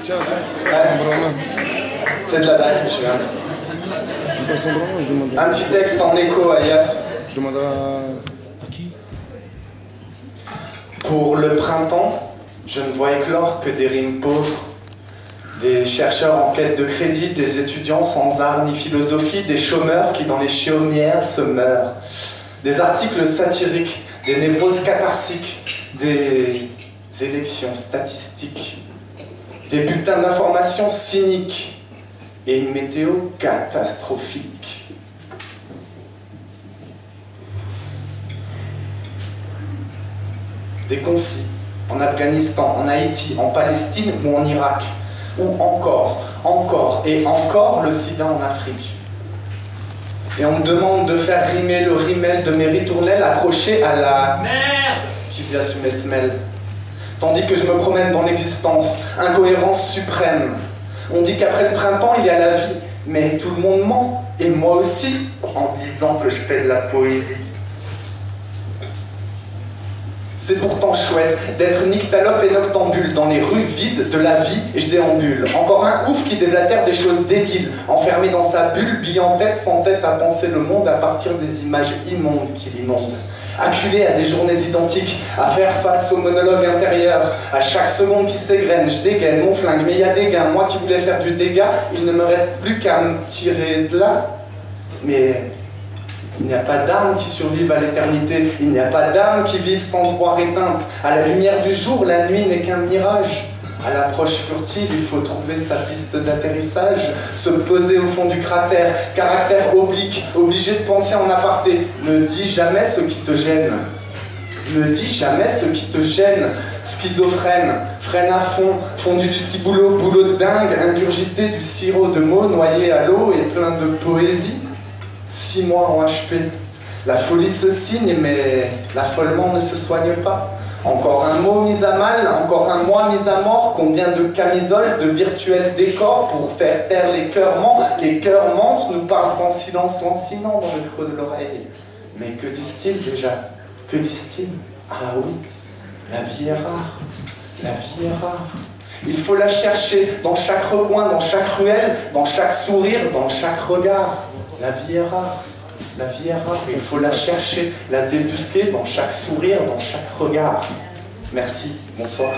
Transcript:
Tiens, Ouais. un Brahma. C'est de la balle, je viens. Tu passes un Brahma, je demande Un petit texte en écho à Yas. Je demande à qui? Pour le printemps, je ne vois éclore que des rimes pauvres. Des chercheurs en quête de crédit, des étudiants sans art ni philosophie, des chômeurs qui dans les chaumières se meurent. Des articles satiriques, des névroses catharsiques, des élections statistiques, des bulletins d'information cyniques et une météo catastrophique. Des conflits en Afghanistan, en Haïti, en Palestine ou en Irak. Ou encore et encore le sida en Afrique. Et on me demande de faire rimer le rimel de mes ritournelles accrochées à la merde qui vient sur mes semelles. Tandis que je me promène dans l'existence, incohérence suprême. On dit qu'après le printemps, il y a la vie, mais tout le monde ment, et moi aussi, en disant que je fais de la poésie. C'est pourtant chouette d'être nyctalope et noctambule dans les rues vides de la vie et je déambule. Encore un ouf qui déblatère des choses débiles, enfermé dans sa bulle, bille en tête, sans tête à penser le monde à partir des images immondes qui l'inondent. Acculé à des journées identiques, à faire face au monologue intérieur, à chaque seconde qui s'égrène, je dégaine mon flingue, mais il y a des gains. Moi qui voulais faire du dégât, il ne me reste plus qu'à me tirer de là. Mais il n'y a pas d'âme qui survive à l'éternité, il n'y a pas d'âme qui vive sans se voir éteinte. À la lumière du jour, la nuit n'est qu'un mirage. À l'approche furtive, il faut trouver sa piste d'atterrissage, se poser au fond du cratère, caractère oblique, obligé de penser en aparté. Ne dis jamais ce qui te gêne. Ne dis jamais ce qui te gêne. Schizophrène, freine à fond, fondu du ciboulot, boulot de dingue, ingurgité du sirop de mots noyé à l'eau et plein de poésie. 6 mois en HP. La folie se signe, mais l'affolement ne se soigne pas. Encore un mot mis à mal, encore un mois mis à mort. Combien de camisoles, de virtuels décors pour faire taire les cœurs mentent. Les cœurs mentent, nous parlent en silence lancinant dans le creux de l'oreille. Mais que disent-ils déjà? Que disent-ils? Ah oui, la vie est rare. La vie est rare. Il faut la chercher dans chaque recoin, dans chaque ruelle, dans chaque sourire, dans chaque regard. La vie est rare, la vie est rare, il faut la chercher, la débusquer dans chaque sourire, dans chaque regard. Merci, bonsoir.